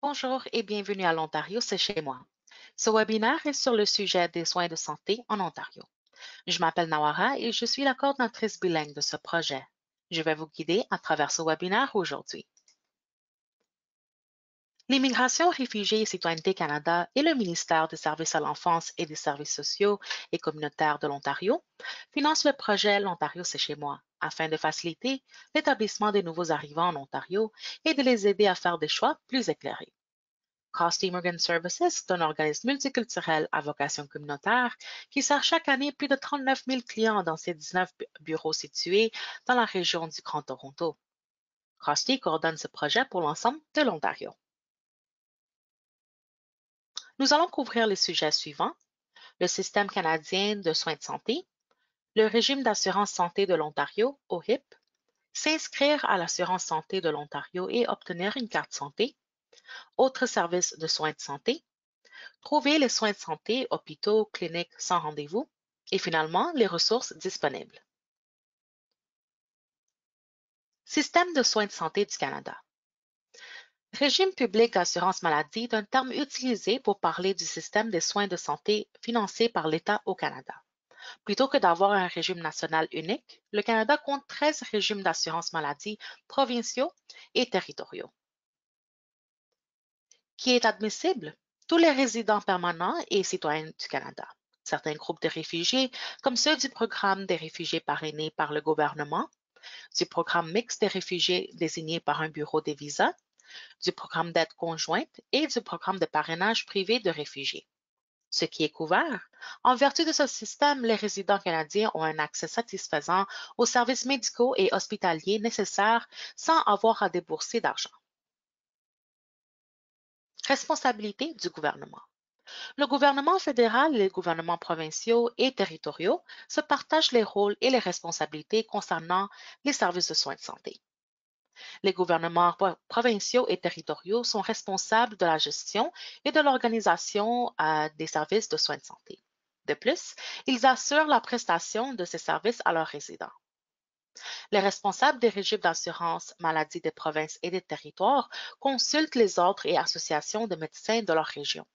Bonjour et bienvenue à l'Ontario, c'est chez moi. Ce webinaire est sur le sujet des soins de santé en Ontario. Je m'appelle Nawara et je suis la coordinatrice bilingue de ce projet. Je vais vous guider à travers ce webinaire aujourd'hui. L'Immigration, réfugiés et Citoyenneté Canada et le ministère des Services à l'enfance et des services sociaux et communautaires de l'Ontario financent le projet L'Ontario, c'est chez moi afin de faciliter l'établissement des nouveaux arrivants en Ontario et de les aider à faire des choix plus éclairés. Cost Immigrant Services est un organisme multiculturel à vocation communautaire qui sert chaque année plus de 39 000 clients dans ses 19 bureaux situés dans la région du Grand Toronto. Costi coordonne ce projet pour l'ensemble de l'Ontario. Nous allons couvrir les sujets suivants: le système canadien de soins de santé, le régime d'assurance santé de l'Ontario, OHIP, s'inscrire à l'assurance santé de l'Ontario et obtenir une carte santé, autres services de soins de santé, trouver les soins de santé, hôpitaux, cliniques sans rendez-vous et finalement les ressources disponibles. Système de soins de santé du Canada. Régime public d'assurance maladie est un terme utilisé pour parler du système des soins de santé financé par l'État au Canada. Plutôt que d'avoir un régime national unique, le Canada compte 13 régimes d'assurance maladie provinciaux et territoriaux. Qui est admissible? Tous les résidents permanents et citoyens du Canada. Certains groupes de réfugiés, comme ceux du programme des réfugiés parrainés par le gouvernement, du programme mixte des réfugiés désigné par un bureau des visas, du programme d'aide conjointe et du programme de parrainage privé de réfugiés. Ce qui est couvert, en vertu de ce système, les résidents canadiens ont un accès satisfaisant aux services médicaux et hospitaliers nécessaires sans avoir à débourser d'argent. Responsabilité du gouvernement. Le gouvernement fédéral et les gouvernements provinciaux et territoriaux se partagent les rôles et les responsabilités concernant les services de soins de santé. Les gouvernements provinciaux et territoriaux sont responsables de la gestion et de l'organisation des services de soins de santé. De plus, ils assurent la prestation de ces services à leurs résidents. Les responsables des régimes d'assurance maladie des provinces et des territoires consultent les ordres et associations de médecins de leur région.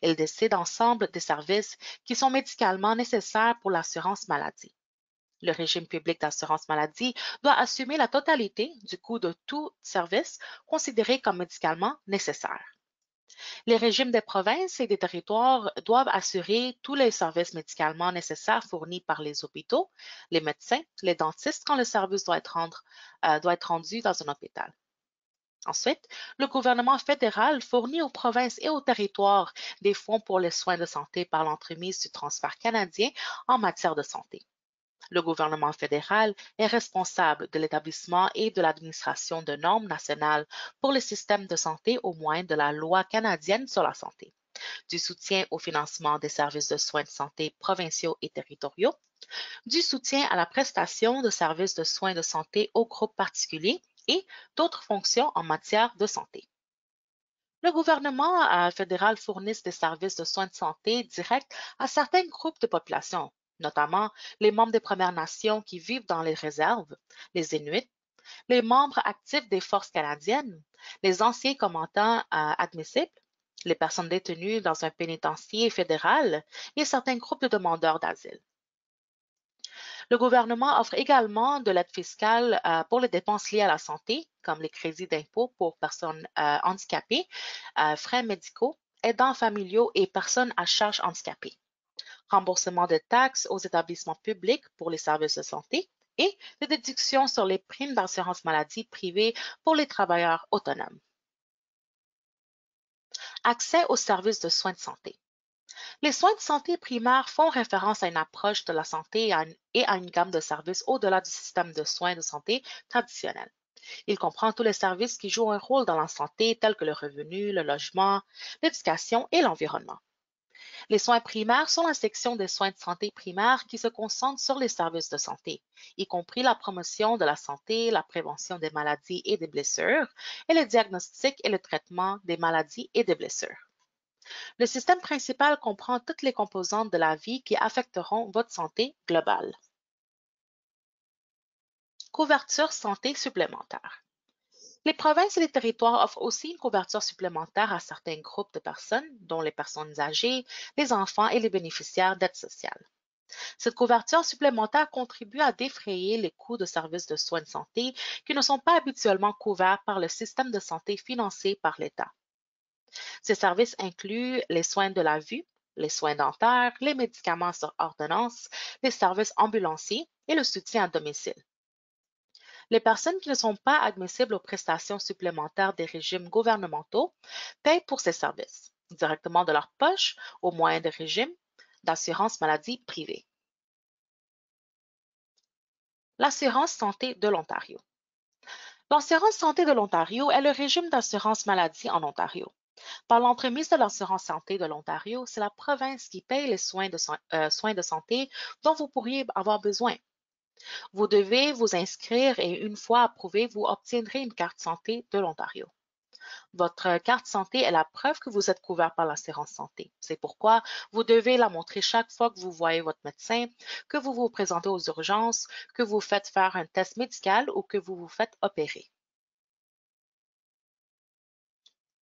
Ils décident ensemble des services qui sont médicalement nécessaires pour l'assurance maladie. Le régime public d'assurance maladie doit assumer la totalité du coût de tout service considéré comme médicalement nécessaire. Les régimes des provinces et des territoires doivent assurer tous les services médicalement nécessaires fournis par les hôpitaux, les médecins, les dentistes quand le service doit être rendu dans un hôpital. Ensuite, le gouvernement fédéral fournit aux provinces et aux territoires des fonds pour les soins de santé par l'entremise du transfert canadien en matière de santé. Le gouvernement fédéral est responsable de l'établissement et de l'administration de normes nationales pour le système de santé au moyen de la Loi canadienne sur la santé, du soutien au financement des services de soins de santé provinciaux et territoriaux, du soutien à la prestation de services de soins de santé aux groupes particuliers et d'autres fonctions en matière de santé. Le gouvernement fédéral fournit des services de soins de santé directs à certains groupes de population, notamment les membres des Premières Nations qui vivent dans les réserves, les Inuits, les membres actifs des forces canadiennes, les anciens combattants admissibles, les personnes détenues dans un pénitencier fédéral et certains groupes de demandeurs d'asile. Le gouvernement offre également de l'aide fiscale pour les dépenses liées à la santé, comme les crédits d'impôt pour personnes handicapées, frais médicaux, aidants familiaux et personnes à charge handicapées, remboursement de taxes aux établissements publics pour les services de santé et des déductions sur les primes d'assurance maladie privées pour les travailleurs autonomes. Accès aux services de soins de santé. Les soins de santé primaires font référence à une approche de la santé et à une gamme de services au-delà du système de soins de santé traditionnel. Il comprend tous les services qui jouent un rôle dans la santé, tels que le revenu, le logement, l'éducation et l'environnement. Les soins primaires sont la section des soins de santé primaires qui se concentre sur les services de santé, y compris la promotion de la santé, la prévention des maladies et des blessures, et le diagnostic et le traitement des maladies et des blessures. Le système principal comprend toutes les composantes de la vie qui affecteront votre santé globale. Couverture santé supplémentaire. Les provinces et les territoires offrent aussi une couverture supplémentaire à certains groupes de personnes, dont les personnes âgées, les enfants et les bénéficiaires d'aide sociale. Cette couverture supplémentaire contribue à défrayer les coûts de services de soins de santé qui ne sont pas habituellement couverts par le système de santé financé par l'État. Ces services incluent les soins de la vue, les soins dentaires, les médicaments sur ordonnance, les services ambulanciers et le soutien à domicile. Les personnes qui ne sont pas admissibles aux prestations supplémentaires des régimes gouvernementaux paient pour ces services, directement de leur poche au moyen de régimes d'assurance maladie privée. L'assurance santé de l'Ontario. L'assurance santé de l'Ontario est le régime d'assurance maladie en Ontario. Par l'entremise de l'assurance santé de l'Ontario, c'est la province qui paye les soins de santé dont vous pourriez avoir besoin. Vous devez vous inscrire et une fois approuvé, vous obtiendrez une carte santé de l'Ontario. Votre carte santé est la preuve que vous êtes couvert par l'assurance santé. C'est pourquoi vous devez la montrer chaque fois que vous voyez votre médecin, que vous vous présentez aux urgences, que vous faites faire un test médical ou que vous vous faites opérer.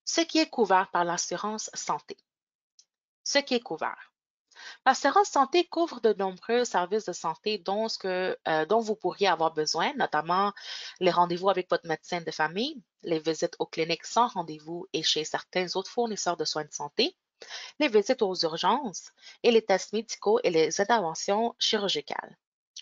Ce qui est couvert par l'assurance santé. Ce qui est couvert. L'assurance santé couvre de nombreux services de santé dont vous pourriez avoir besoin, notamment les rendez-vous avec votre médecin de famille, les visites aux cliniques sans rendez-vous et chez certains autres fournisseurs de soins de santé, les visites aux urgences et les tests médicaux et les interventions chirurgicales.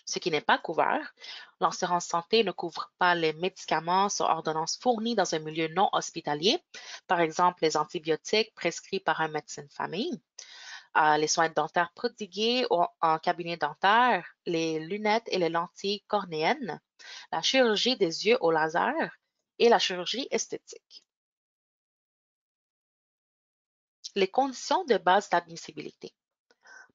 Ce qui n'est pas couvert, l'assurance santé ne couvre pas les médicaments sur ordonnance fournis dans un milieu non hospitalier, par exemple les antibiotiques prescrits par un médecin de famille, les soins dentaires prodigués en cabinet dentaire, les lunettes et les lentilles cornéennes, la chirurgie des yeux au laser et la chirurgie esthétique. Les conditions de base d'admissibilité.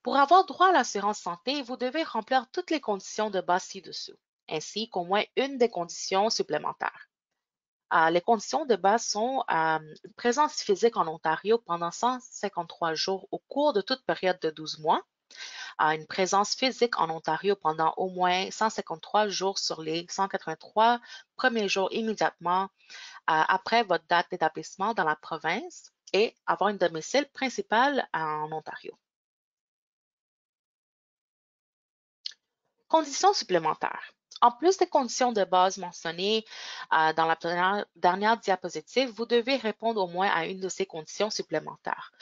Pour avoir droit à l'assurance santé, vous devez remplir toutes les conditions de base ci-dessous, ainsi qu'au moins une des conditions supplémentaires. Les conditions de base sont une présence physique en Ontario pendant 153 jours au cours de toute période de 12 mois, une présence physique en Ontario pendant au moins 153 jours sur les 183 premiers jours immédiatement après votre date d'établissement dans la province et avoir un domicile principal en Ontario. Conditions supplémentaires. En plus des conditions de base mentionnées dans la dernière diapositive, vous devez répondre au moins à une de ces conditions supplémentaires.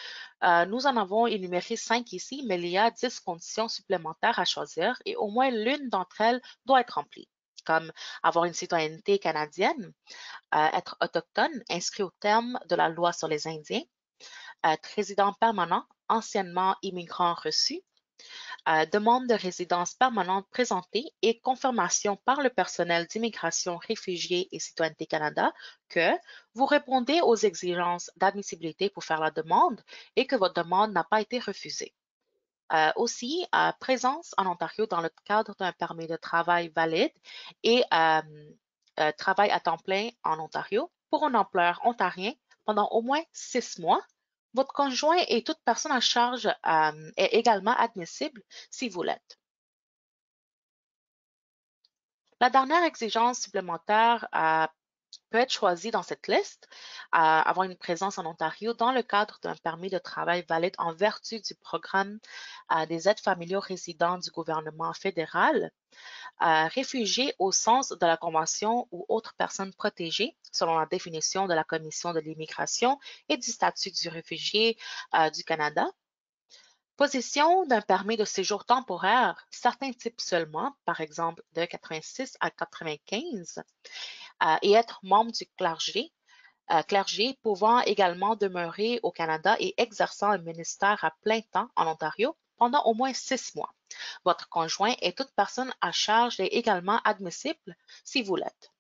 Nous en avons énuméré 5 ici, mais il y a 10 conditions supplémentaires à choisir et au moins l'une d'entre elles doit être remplie, comme avoir une citoyenneté canadienne, être autochtone, inscrit au terme de la loi sur les Indiens, être résident permanent, anciennement immigrant reçu, demande de résidence permanente présentée et confirmation par le personnel d'immigration, réfugiés et Citoyenneté Canada que vous répondez aux exigences d'admissibilité pour faire la demande et que votre demande n'a pas été refusée. Aussi, présence en Ontario dans le cadre d'un permis de travail valide et travail à temps plein en Ontario pour un employeur ontarien pendant au moins 6 mois. Votre conjoint et toute personne à charge est également admissible si vous l'êtes. La dernière exigence supplémentaire peut être choisie dans cette liste, avoir une présence en Ontario dans le cadre d'un permis de travail valide en vertu du programme des aides familiaux résidents du gouvernement fédéral, réfugiés au sens de la Convention ou autres personnes protégées, selon la définition de la Commission de l'immigration et du statut du réfugié du Canada. Possession d'un permis de séjour temporaire, certains types seulement, par exemple de 86 à 95, et être membre du clergé pouvant également demeurer au Canada et exerçant un ministère à plein temps en Ontario pendant au moins 6 mois. Votre conjoint et toute personne à charge est également admissible si vous l'êtes.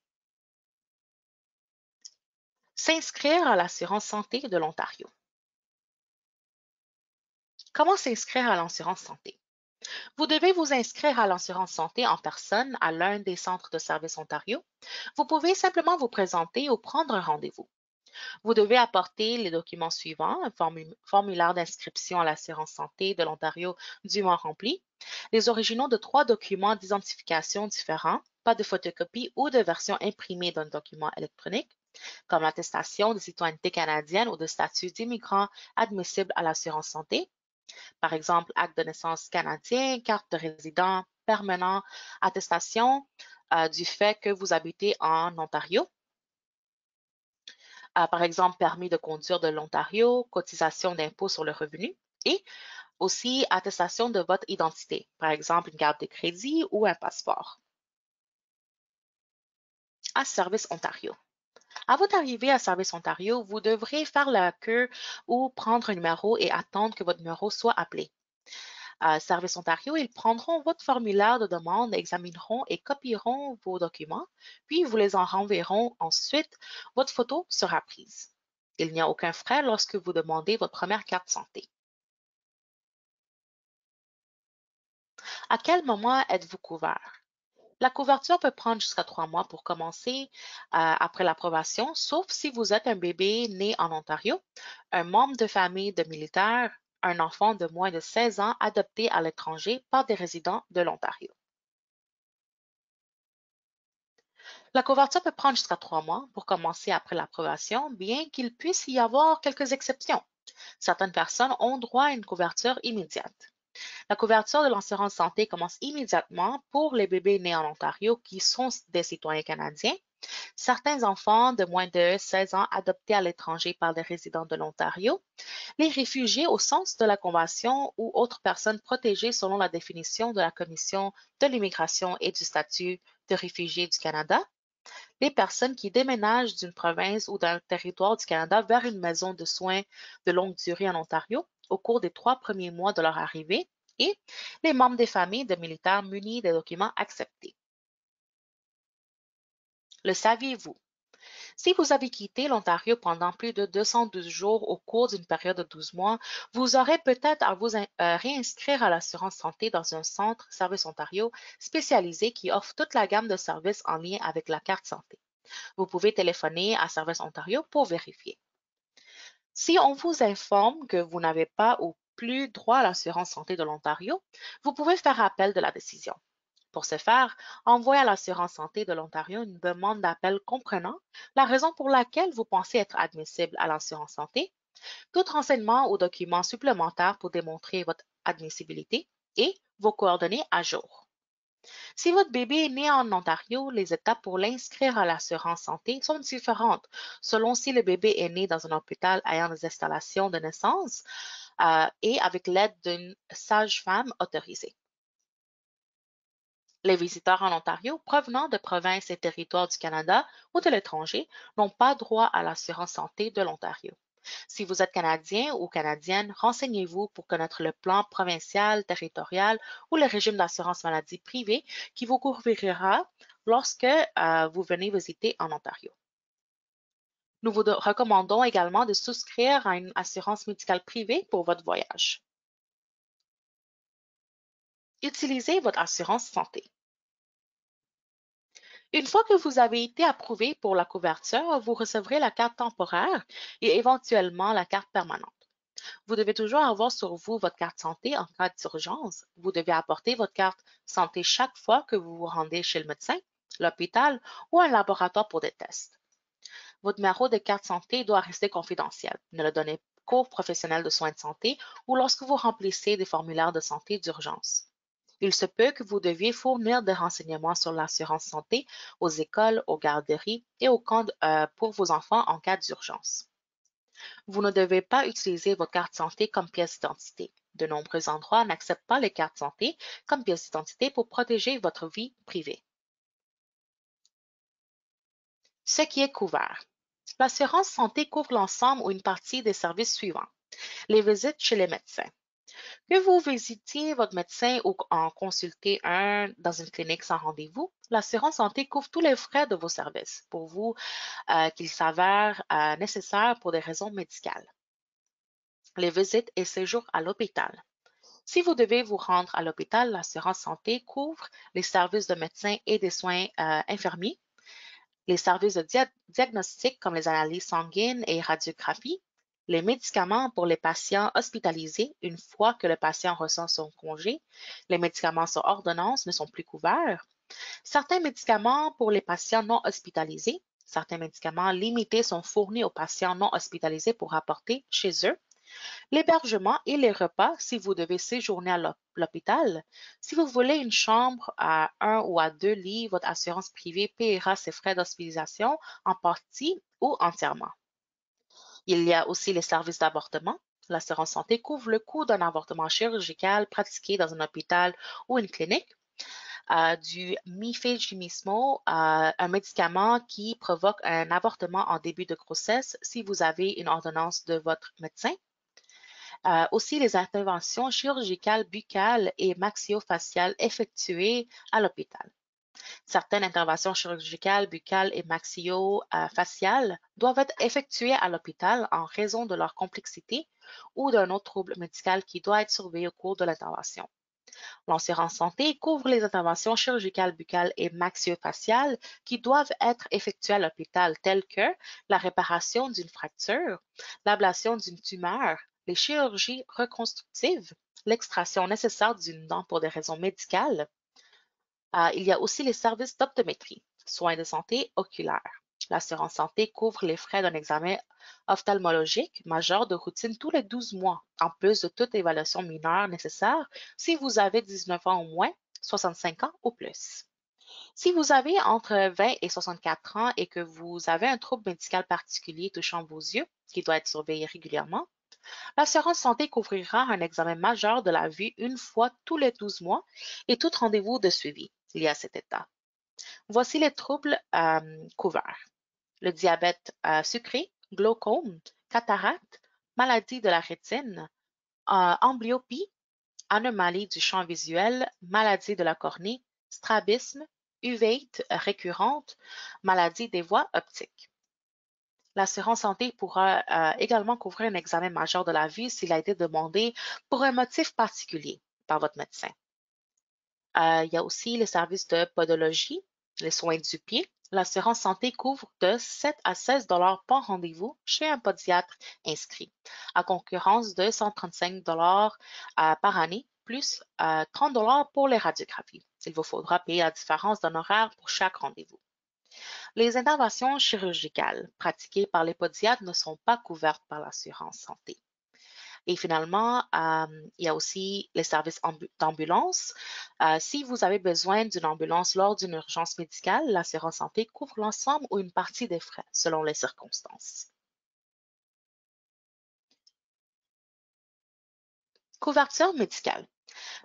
S'inscrire à l'assurance santé de l'Ontario. Comment s'inscrire à l'assurance santé? Vous devez vous inscrire à l'assurance santé en personne à l'un des centres de services Ontario. Vous pouvez simplement vous présenter ou prendre un rendez-vous. Vous devez apporter les documents suivants, un formulaire d'inscription à l'assurance santé de l'Ontario dûment rempli, les originaux de 3 documents d'identification différents, pas de photocopie ou de version imprimée d'un document électronique, comme l'attestation de citoyenneté canadienne ou de statut d'immigrant admissible à l'assurance santé, par exemple acte de naissance canadien, carte de résident permanent, attestation du fait que vous habitez en Ontario, par exemple permis de conduire de l'Ontario, cotisation d'impôt sur le revenu et aussi attestation de votre identité, par exemple une carte de crédit ou un passeport. À Service Ontario. À votre arrivée à Service Ontario, vous devrez faire la queue ou prendre un numéro et attendre que votre numéro soit appelé. À Service Ontario, ils prendront votre formulaire de demande, examineront et copieront vos documents, puis vous les en renverront ensuite. Votre photo sera prise. Il n'y a aucun frais lorsque vous demandez votre première carte santé. À quel moment êtes-vous couvert? La couverture peut prendre jusqu'à 3 mois pour commencer après l'approbation, sauf si vous êtes un bébé né en Ontario, un membre de famille de militaires, un enfant de moins de 16 ans adopté à l'étranger par des résidents de l'Ontario. La couverture peut prendre jusqu'à 3 mois pour commencer après l'approbation, bien qu'il puisse y avoir quelques exceptions. Certaines personnes ont droit à une couverture immédiate. La couverture de l'assurance santé commence immédiatement pour les bébés nés en Ontario qui sont des citoyens canadiens, certains enfants de moins de 16 ans adoptés à l'étranger par des résidents de l'Ontario, les réfugiés au sens de la Convention ou autres personnes protégées selon la définition de la Commission de l'immigration et du statut de réfugié du Canada, les personnes qui déménagent d'une province ou d'un territoire du Canada vers une maison de soins de longue durée en Ontario au cours des 3 premiers mois de leur arrivée et les membres des familles de militaires munis des documents acceptés. Le saviez-vous? Si vous avez quitté l'Ontario pendant plus de 212 jours au cours d'une période de 12 mois, vous aurez peut-être à vous réinscrire à l'assurance santé dans un centre Service Ontario spécialisé qui offre toute la gamme de services en lien avec la carte santé. Vous pouvez téléphoner à Service Ontario pour vérifier. Si on vous informe que vous n'avez pas ou plus droit à l'assurance santé de l'Ontario, vous pouvez faire appel de la décision. Pour ce faire, envoyez à l'assurance santé de l'Ontario une demande d'appel comprenant la raison pour laquelle vous pensez être admissible à l'assurance santé, tout renseignement ou document supplémentaire pour démontrer votre admissibilité et vos coordonnées à jour. Si votre bébé est né en Ontario, les étapes pour l'inscrire à l'assurance santé sont différentes selon si le bébé est né dans un hôpital ayant des installations de naissance et avec l'aide d'une sage-femme autorisée. Les visiteurs en Ontario provenant de provinces et territoires du Canada ou de l'étranger n'ont pas droit à l'assurance santé de l'Ontario. Si vous êtes Canadien ou Canadienne, renseignez-vous pour connaître le plan provincial, territorial ou le régime d'assurance maladie privée qui vous couvrira lorsque vous venez visiter en Ontario. Nous vous recommandons également de souscrire à une assurance médicale privée pour votre voyage. Utilisez votre assurance santé. Une fois que vous avez été approuvé pour la couverture, vous recevrez la carte temporaire et éventuellement la carte permanente. Vous devez toujours avoir sur vous votre carte santé en cas d'urgence. Vous devez apporter votre carte santé chaque fois que vous vous rendez chez le médecin, l'hôpital ou un laboratoire pour des tests. Votre numéro de carte santé doit rester confidentiel. Ne le donnez qu'aux professionnels de soins de santé ou lorsque vous remplissez des formulaires de santé d'urgence. Il se peut que vous deviez fournir des renseignements sur l'assurance santé aux écoles, aux garderies et aux camps pour vos enfants en cas d'urgence. Vous ne devez pas utiliser votre carte santé comme pièce d'identité. De nombreux endroits n'acceptent pas les cartes santé comme pièce d'identité pour protéger votre vie privée. Ce qui est couvert. L'assurance santé couvre l'ensemble ou une partie des services suivants. Les visites chez les médecins. Que vous visitiez votre médecin ou en consultez un dans une clinique sans rendez-vous, l'assurance santé couvre tous les frais de vos services pour vous qu'ils s'avèrent nécessaires pour des raisons médicales. Les visites et séjours à l'hôpital. Si vous devez vous rendre à l'hôpital, l'assurance santé couvre les services de médecins et des soins infirmiers, les services de diagnostic comme les analyses sanguines et radiographie, les médicaments pour les patients hospitalisés une fois que le patient reçoit son congé, les médicaments sur ordonnance ne sont plus couverts, certains médicaments pour les patients non hospitalisés Certains médicaments limités sont fournis aux patients non hospitalisés pour apporter chez eux. L'hébergement et les repas si vous devez séjourner à l'hôpital. Si vous voulez une chambre à 1 ou à 2 lits, votre assurance privée paiera ses frais d'hospitalisation en partie ou entièrement. Il y a aussi les services d'avortement. L'assurance santé couvre le coût d'un avortement chirurgical pratiqué dans un hôpital ou une clinique. Du mifegimismo, un médicament qui provoque un avortement en début de grossesse si vous avez une ordonnance de votre médecin. Aussi les interventions chirurgicales buccales et maxillofaciales effectuées à l'hôpital. Certaines interventions chirurgicales buccales et maxillofaciales doivent être effectuées à l'hôpital en raison de leur complexité ou d'un autre trouble médical qui doit être surveillé au cours de l'intervention. L'assurance santé couvre les interventions chirurgicales buccales et maxillofaciales qui doivent être effectuées à l'hôpital, telles que la réparation d'une fracture, l'ablation d'une tumeur, les chirurgies reconstructives, l'extraction nécessaire d'une dent pour des raisons médicales. Il y a aussi les services d'optométrie, soins de santé oculaires. L'assurance santé couvre les frais d'un examen ophtalmologique majeur de routine tous les 12 mois, en plus de toute évaluation mineure nécessaire si vous avez 19 ans ou moins, 65 ans ou plus. Si vous avez entre 20 et 64 ans et que vous avez un trouble médical particulier touchant vos yeux, qui doit être surveillé régulièrement, l'assurance santé couvrira un examen majeur de la vue une fois tous les 12 mois et tout rendez-vous de suivi lié à cet état. Voici les troubles couverts. Le diabète sucré, glaucome, cataracte, maladie de la rétine, amblyopie, anomalie du champ visuel, maladie de la cornée, strabisme, uveites récurrente, maladie des voies optiques. L'assurance santé pourra également couvrir un examen majeur de la vue s'il a été demandé pour un motif particulier par votre médecin. Il y a aussi les services de podologie, les soins du pied. L'assurance santé couvre de 7 à 16 par rendez-vous chez un podiatre inscrit, à concurrence de 135 par année, plus 30 pour les radiographies. Il vous faudra payer la différence d'honoraires pour chaque rendez-vous. Les interventions chirurgicales pratiquées par les podiatres ne sont pas couvertes par l'assurance santé. Et finalement, il y a aussi les services d'ambulance. Si vous avez besoin d'une ambulance lors d'une urgence médicale, l'assurance santé couvre l'ensemble ou une partie des frais selon les circonstances. Couverture médicale.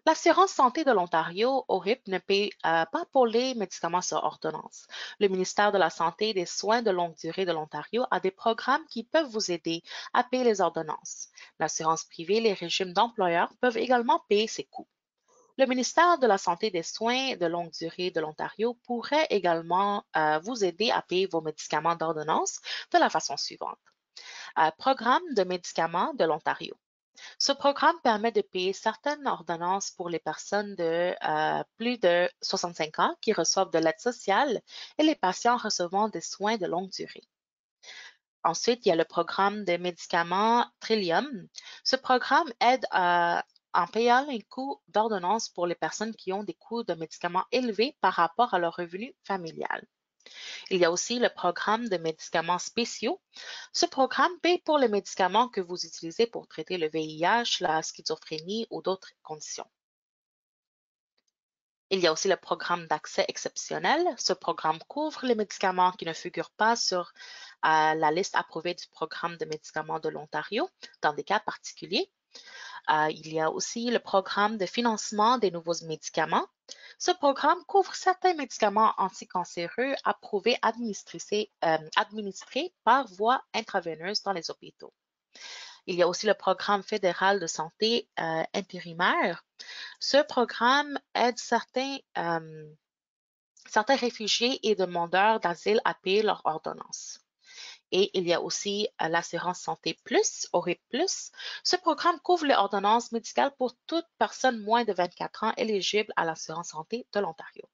L'assurance santé de l'Ontario, OHIP, ne paie pas pour les médicaments sur ordonnance. Le ministère de la Santé et des Soins de longue durée de l'Ontario a des programmes qui peuvent vous aider à payer les ordonnances. L'assurance privée et les régimes d'employeurs peuvent également payer ces coûts. Le ministère de la Santé et des Soins de longue durée de l'Ontario pourrait également vous aider à payer vos médicaments d'ordonnance de la façon suivante. Programme de médicaments de l'Ontario. Ce programme permet de payer certaines ordonnances pour les personnes de plus de 65 ans qui reçoivent de l'aide sociale et les patients recevant des soins de longue durée. Ensuite, il y a le programme de médicaments Trillium. Ce programme aide en payant les coûts d'ordonnance pour les personnes qui ont des coûts de médicaments élevés par rapport à leur revenu familial. Il y a aussi le programme de médicaments spéciaux. Ce programme paie pour les médicaments que vous utilisez pour traiter le VIH, la schizophrénie ou d'autres conditions. Il y a aussi le programme d'accès exceptionnel. Ce programme couvre les médicaments qui ne figurent pas sur la liste approuvée du programme de médicaments de l'Ontario dans des cas particuliers. Il y a aussi le programme de financement des nouveaux médicaments. Ce programme couvre certains médicaments anticancéreux approuvés administrés par voie intraveineuse dans les hôpitaux. Il y a aussi le programme fédéral de santé intérimaire. Ce programme aide certains réfugiés et demandeurs d'asile à payer leur ordonnance. Et il y a aussi l'assurance santé plus, ORIP plus. Ce programme couvre les ordonnances médicales pour toute personne moins de 24 ans éligible à l'assurance santé de l'Ontario.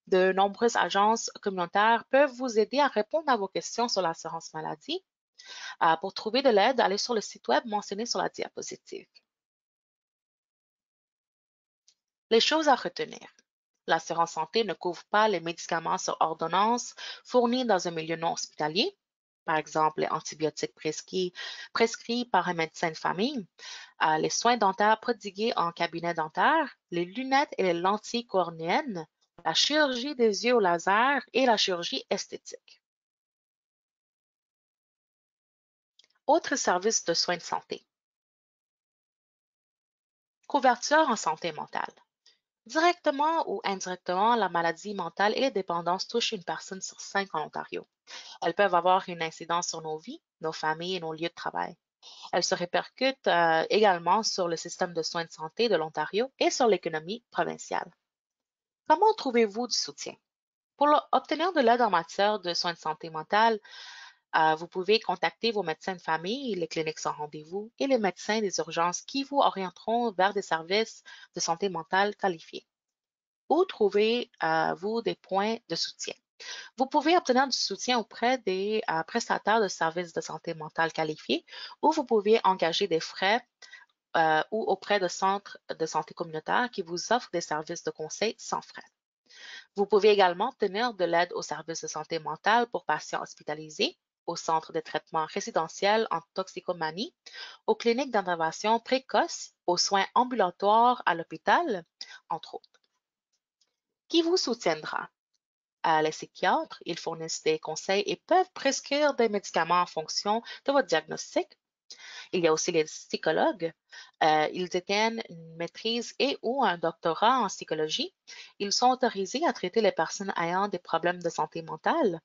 De nombreuses agences communautaires peuvent vous aider à répondre à vos questions sur l'assurance maladie. Pour trouver de l'aide, allez sur le site web mentionné sur la diapositive. Les choses à retenir. L'assurance santé ne couvre pas les médicaments sur ordonnance fournis dans un milieu non hospitalier, par exemple les antibiotiques prescrits par un médecin de famille, les soins dentaires prodigués en cabinet dentaire, les lunettes et les lentilles cornéennes, la chirurgie des yeux au laser et la chirurgie esthétique. Autres services de soins de santé. Couverture en santé mentale. Directement ou indirectement, la maladie mentale et les dépendances touchent une personne sur 5 en Ontario. Elles peuvent avoir une incidence sur nos vies, nos familles et nos lieux de travail. Elles se répercutent également sur le système de soins de santé de l'Ontario et sur l'économie provinciale. Comment trouvez-vous du soutien? Pour obtenir de l'aide en matière de soins de santé mentale, vous pouvez contacter vos médecins de famille, les cliniques sans rendez-vous et les médecins des urgences qui vous orienteront vers des services de santé mentale qualifiés. Où trouvez-vous des points de soutien? Vous pouvez obtenir du soutien auprès des prestataires de services de santé mentale qualifiés ou vous pouvez engager des frais ou auprès de centres de santé communautaire qui vous offrent des services de conseil sans frais. Vous pouvez également obtenir de l'aide aux services de santé mentale pour patients hospitalisés, aux centres de traitement résidentiels en toxicomanie, aux cliniques d'intervention précoce, aux soins ambulatoires à l'hôpital, entre autres. Qui vous soutiendra? Les psychiatres, ils fournissent des conseils et peuvent prescrire des médicaments en fonction de votre diagnostic. Il y a aussi les psychologues. Ils détiennent une maîtrise et ou un doctorat en psychologie. Ils sont autorisés à traiter les personnes ayant des problèmes de santé mentale.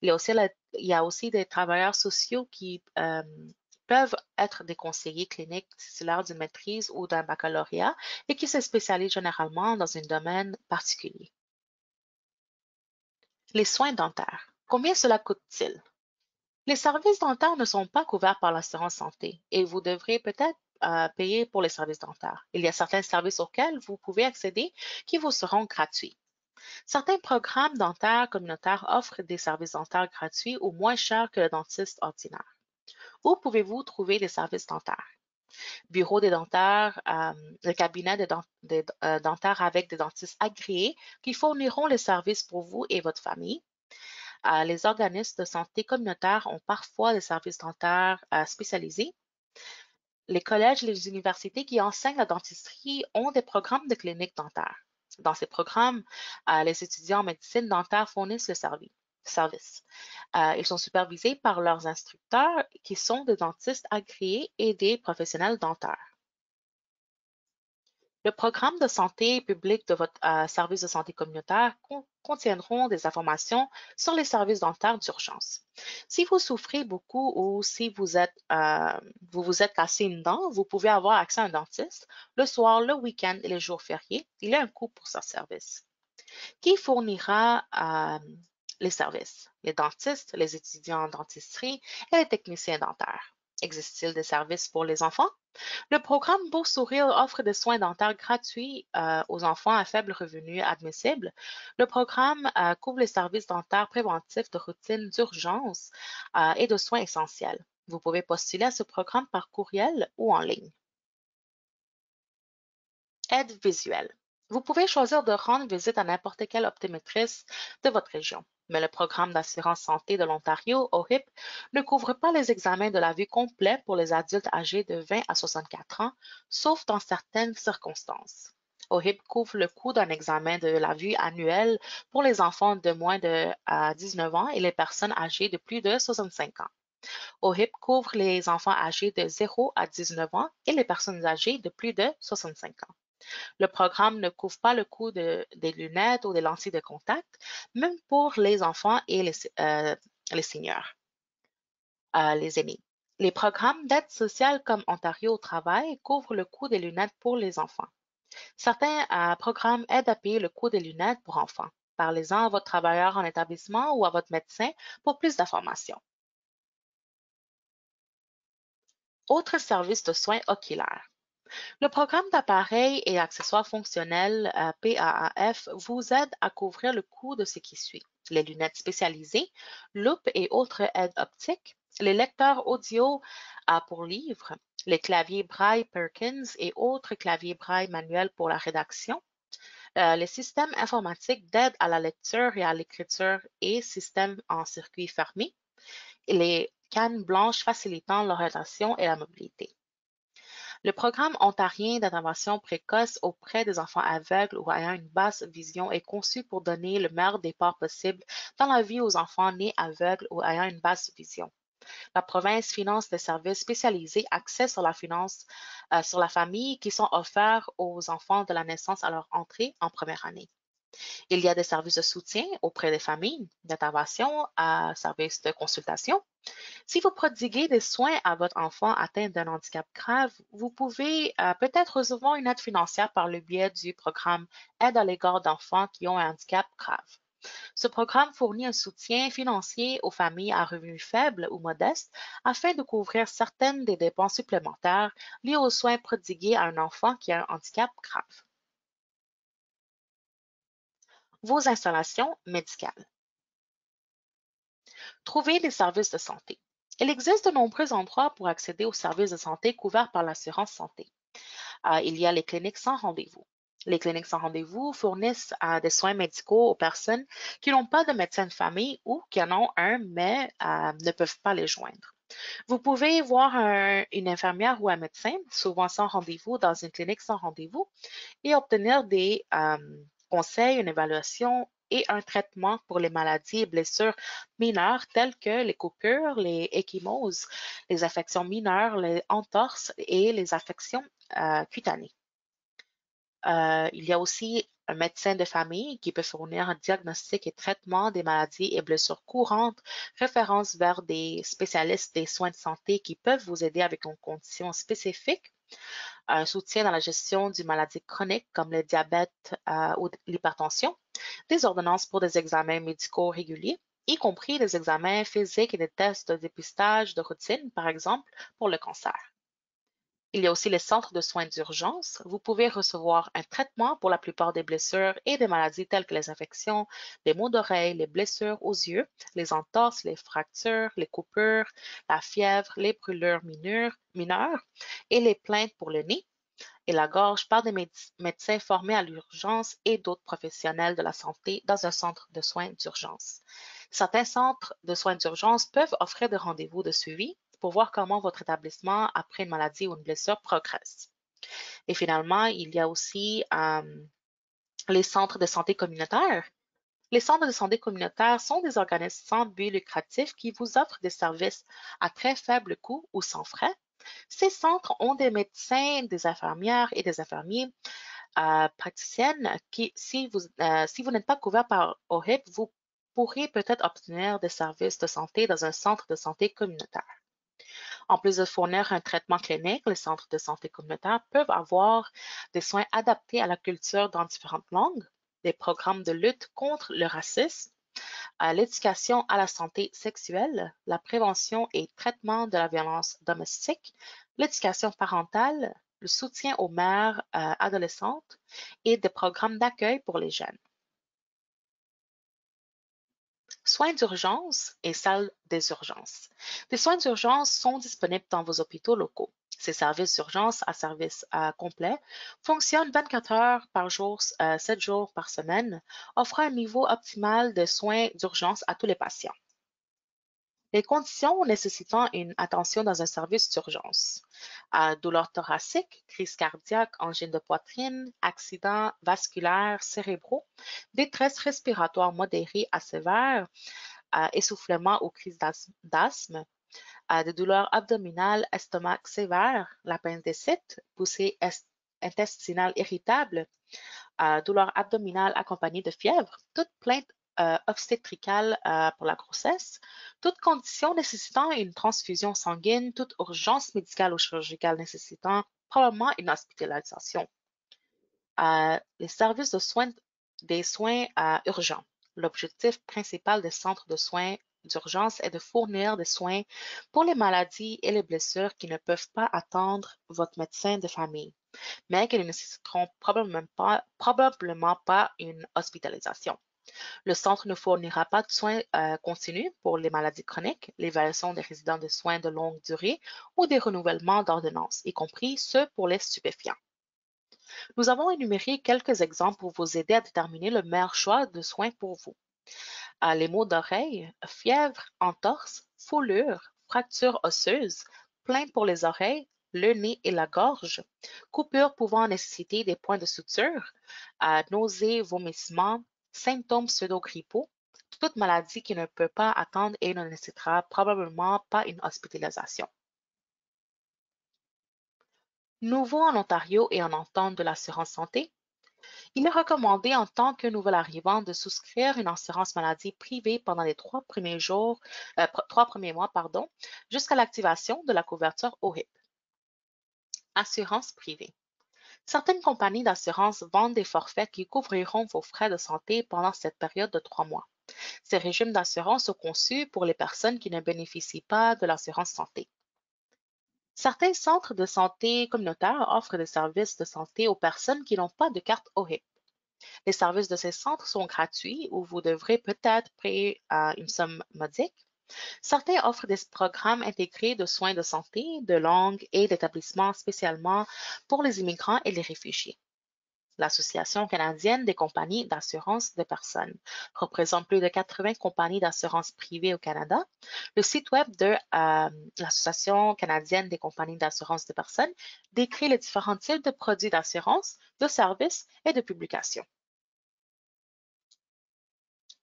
Il y a aussi des travailleurs sociaux qui peuvent être des conseillers cliniques titulaires d'une maîtrise ou d'un baccalauréat et qui se spécialisent généralement dans un domaine particulier. Les soins dentaires. Combien cela coûte-t-il? Les services dentaires ne sont pas couverts par l'assurance santé et vous devrez peut-être payer pour les services dentaires. Il y a certains services auxquels vous pouvez accéder qui vous seront gratuits. Certains programmes dentaires communautaires offrent des services dentaires gratuits ou moins chers que le dentiste ordinaire. Où pouvez-vous trouver des services dentaires? Bureau des dentaires, le cabinet dentaires avec des dentistes agréés qui fourniront les services pour vous et votre famille. Les organismes de santé communautaires ont parfois des services dentaires spécialisés. Les collèges et les universités qui enseignent la dentisterie ont des programmes de cliniques dentaires. Dans ces programmes, les étudiants en médecine dentaire fournissent le service. Ils sont supervisés par leurs instructeurs qui sont des dentistes agréés et des professionnels dentaires. Le programme de santé publique de votre service de santé communautaire contiendront des informations sur les services dentaires d'urgence. Si vous souffrez beaucoup ou si vous vous êtes cassé une dent, vous pouvez avoir accès à un dentiste le soir, le week-end et les jours fériés. Il y a un coût pour ce service. Qui fournira les services? Les dentistes, les étudiants en dentisterie et les techniciens dentaires. Existe-t-il des services pour les enfants? Le programme Beau Sourire offre des soins dentaires gratuits aux enfants à faible revenu admissibles. Le programme couvre les services dentaires préventifs de routine d'urgence et de soins essentiels. Vous pouvez postuler à ce programme par courriel ou en ligne. Aide visuelle. Vous pouvez choisir de rendre visite à n'importe quelle optométriste de votre région, mais le programme d'assurance santé de l'Ontario, OHIP, ne couvre pas les examens de la vue complets pour les adultes âgés de 20 à 64 ans, sauf dans certaines circonstances. OHIP couvre le coût d'un examen de la vue annuel pour les enfants de moins de 19 ans et les personnes âgées de plus de 65 ans. OHIP couvre les enfants âgés de 0 à 19 ans et les personnes âgées de plus de 65 ans. Le programme ne couvre pas le coût des lunettes ou des lentilles de contact, même pour les enfants et les seniors, les aînés. Les programmes d'aide sociale comme Ontario au travail couvrent le coût des lunettes pour les enfants. Certains programmes aident à payer le coût des lunettes pour enfants. Parlez-en à votre travailleur en établissement ou à votre médecin pour plus d'informations. Autres services de soins oculaires. Le programme d'appareils et accessoires fonctionnels PAAF vous aide à couvrir le coût de ce qui suit. Les lunettes spécialisées, loupes et autres aides optiques, les lecteurs audio pour livres, les claviers Braille Perkins et autres claviers Braille manuels pour la rédaction, Les systèmes informatiques d'aide à la lecture et à l'écriture et systèmes en circuit fermé, et les cannes blanches facilitant l'orientation et la mobilité. Le programme ontarien d'intervention précoce auprès des enfants aveugles ou ayant une basse vision est conçu pour donner le meilleur départ possible dans la vie aux enfants nés aveugles ou ayant une basse vision. La province finance des services spécialisés axés sur la finance sur la famille qui sont offerts aux enfants de la naissance à leur entrée en première année. Il y a des services de soutien auprès des familles, d'intervention, services de consultation. Si vous prodiguez des soins à votre enfant atteint d'un handicap grave, vous pouvez peut-être recevoir une aide financière par le biais du programme Aide à l'égard d'enfants qui ont un handicap grave. Ce programme fournit un soutien financier aux familles à revenus faibles ou modestes afin de couvrir certaines des dépenses supplémentaires liées aux soins prodigués à un enfant qui a un handicap grave. Vos installations médicales. Trouvez des services de santé. Il existe de nombreux endroits pour accéder aux services de santé couverts par l'assurance santé. Il y a les cliniques sans rendez-vous. Les cliniques sans rendez-vous fournissent des soins médicaux aux personnes qui n'ont pas de médecin de famille ou qui en ont un mais ne peuvent pas les joindre. Vous pouvez voir une infirmière ou un médecin, souvent sans rendez-vous, dans une clinique sans rendez-vous, et obtenir des conseils, une évaluation et un traitement pour les maladies et blessures mineures telles que les coupures, les ecchymoses, les affections mineures, les entorses et les affections cutanées. Il y a aussi un médecin de famille qui peut fournir un diagnostic et traitement des maladies et blessures courantes, référence vers des spécialistes des soins de santé qui peuvent vous aider avec une condition spécifique, un soutien dans la gestion d'une maladie chronique comme le diabète ou l'hypertension, des ordonnances pour des examens médicaux réguliers, y compris des examens physiques et des tests de dépistage de routine, par exemple pour le cancer. Il y a aussi les centres de soins d'urgence. Vous pouvez recevoir un traitement pour la plupart des blessures et des maladies telles que les infections, les maux d'oreille, les blessures aux yeux, les entorses, les fractures, les coupures, la fièvre, les brûlures mineures et les plaintes pour le nez et la gorge par des médecins formés à l'urgence et d'autres professionnels de la santé dans un centre de soins d'urgence. Certains centres de soins d'urgence peuvent offrir des rendez-vous de suivi pour voir comment votre établissement, après une maladie ou une blessure, progresse. Et finalement, il y a aussi les centres de santé communautaires. Les centres de santé communautaires sont des organismes sans but lucratif qui vous offrent des services à très faible coût ou sans frais. Ces centres ont des médecins, des infirmières et des infirmiers praticiennes qui, si vous n'êtes pas couvert par OHIP, vous pourrez peut-être obtenir des services de santé dans un centre de santé communautaire. En plus de fournir un traitement clinique, les centres de santé communautaire peuvent avoir des soins adaptés à la culture dans différentes langues, des programmes de lutte contre le racisme, l'éducation à la santé sexuelle, la prévention et traitement de la violence domestique, l'éducation parentale, le soutien aux mères adolescentes et des programmes d'accueil pour les jeunes. Soins d'urgence et salles des urgences. Des soins d'urgence sont disponibles dans vos hôpitaux locaux. Ces services d'urgence à service complet fonctionnent 24 heures par jour, 7 jours par semaine, offrant un niveau optimal de soins d'urgence à tous les patients. Les conditions nécessitant une attention dans un service d'urgence. Douleurs thoraciques, crise cardiaque, angine de poitrine, accidents vasculaires cérébraux, détresse respiratoire modérée à sévère, essoufflement ou crise d'asthme, des douleurs abdominales, estomac sévère, l'appendicite, poussée intestinale irritable, douleurs abdominales accompagnées de fièvre, toute plainte obstétricale pour la grossesse, toute condition nécessitant une transfusion sanguine, toute urgence médicale ou chirurgicale nécessitant probablement une hospitalisation. Les services de soins, des soins urgents. L'objectif principal des centres de soins d'urgence est de fournir des soins pour les maladies et les blessures qui ne peuvent pas attendre votre médecin de famille, mais qui ne nécessiteront probablement pas une hospitalisation. Le centre ne fournira pas de soins continus pour les maladies chroniques, l'évaluation des résidents de soins de longue durée ou des renouvellements d'ordonnances, y compris ceux pour les stupéfiants. Nous avons énuméré quelques exemples pour vous aider à déterminer le meilleur choix de soins pour vous. Les maux d'oreille, fièvre, entorse, foulure, fracture osseuse, plaintes pour les oreilles, le nez et la gorge, coupures pouvant nécessiter des points de suture, nausées, vomissements, symptômes pseudo-grippaux, toute maladie qui ne peut pas attendre et ne nécessitera probablement pas une hospitalisation. Nouveau en Ontario et en entente de l'assurance santé, il est recommandé en tant que nouvel arrivant de souscrire une assurance maladie privée pendant les 3 premiers mois, jusqu'à l'activation de la couverture OHIP. Assurance privée. Certaines compagnies d'assurance vendent des forfaits qui couvriront vos frais de santé pendant cette période de 3 mois. Ces régimes d'assurance sont conçus pour les personnes qui ne bénéficient pas de l'assurance santé. Certains centres de santé communautaires offrent des services de santé aux personnes qui n'ont pas de carte OHIP. Les services de ces centres sont gratuits ou vous devrez peut-être payer une somme modique. Certains offrent des programmes intégrés de soins de santé, de langue et d'établissements spécialement pour les immigrants et les réfugiés. L'Association canadienne des compagnies d'assurance de personnes représente plus de 80 compagnies d'assurance privées au Canada. Le site web de l'Association canadienne des compagnies d'assurance de personnes décrit les différents types de produits d'assurance, de services et de publications.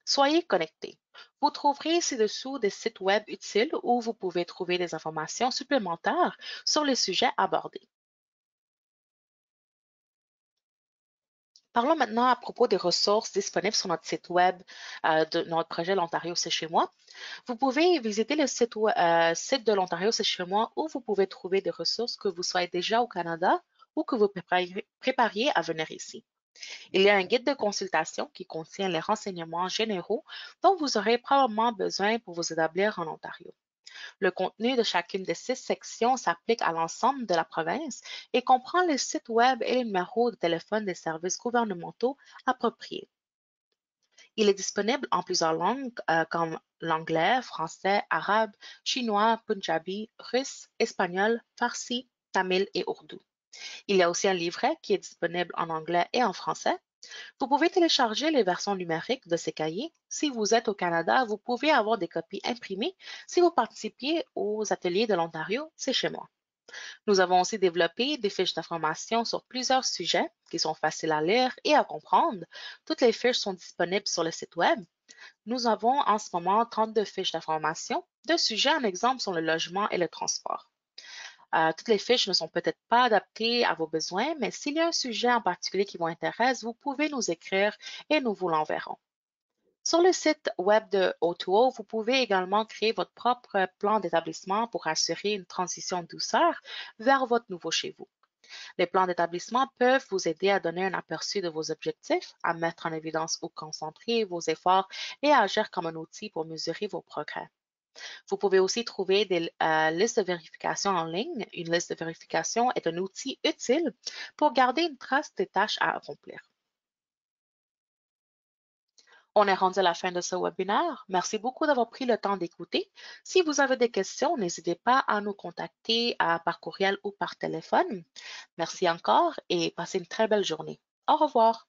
Soyez connectés. Vous trouverez ci-dessous des sites web utiles où vous pouvez trouver des informations supplémentaires sur les sujets abordés. Parlons maintenant à propos des ressources disponibles sur notre site web de notre projet L'Ontario, c'est chez moi. Vous pouvez visiter le site de l'Ontario, c'est chez moi où vous pouvez trouver des ressources que vous soyez déjà au Canada ou que vous prépariez à venir ici. Il y a un guide de consultation qui contient les renseignements généraux dont vous aurez probablement besoin pour vous établir en Ontario. Le contenu de chacune de ces sections s'applique à l'ensemble de la province et comprend les sites web et les numéros de téléphone des services gouvernementaux appropriés. Il est disponible en plusieurs langues comme l'anglais, français, arabe, chinois, punjabi, russe, espagnol, farsi, tamil et ourdou. Il y a aussi un livret qui est disponible en anglais et en français. Vous pouvez télécharger les versions numériques de ces cahiers. Si vous êtes au Canada, vous pouvez avoir des copies imprimées. Si vous participiez aux ateliers de l'Ontario, c'est chez moi. Nous avons aussi développé des fiches d'information sur plusieurs sujets qui sont faciles à lire et à comprendre. Toutes les fiches sont disponibles sur le site web. Nous avons en ce moment 32 fiches d'information. Deux sujets en exemple sont le logement et le transport. Toutes les fiches ne sont peut-être pas adaptées à vos besoins, mais s'il y a un sujet en particulier qui vous intéresse, vous pouvez nous écrire et nous vous l'enverrons. Sur le site web de O2O, vous pouvez également créer votre propre plan d'établissement pour assurer une transition douceur vers votre nouveau chez vous. Les plans d'établissement peuvent vous aider à donner un aperçu de vos objectifs, à mettre en évidence où concentrer vos efforts et à agir comme un outil pour mesurer vos progrès. Vous pouvez aussi trouver des listes de vérification en ligne. Une liste de vérification est un outil utile pour garder une trace des tâches à accomplir. On est rendu à la fin de ce webinaire. Merci beaucoup d'avoir pris le temps d'écouter. Si vous avez des questions, n'hésitez pas à nous contacter par courriel ou par téléphone. Merci encore et passez une très belle journée. Au revoir.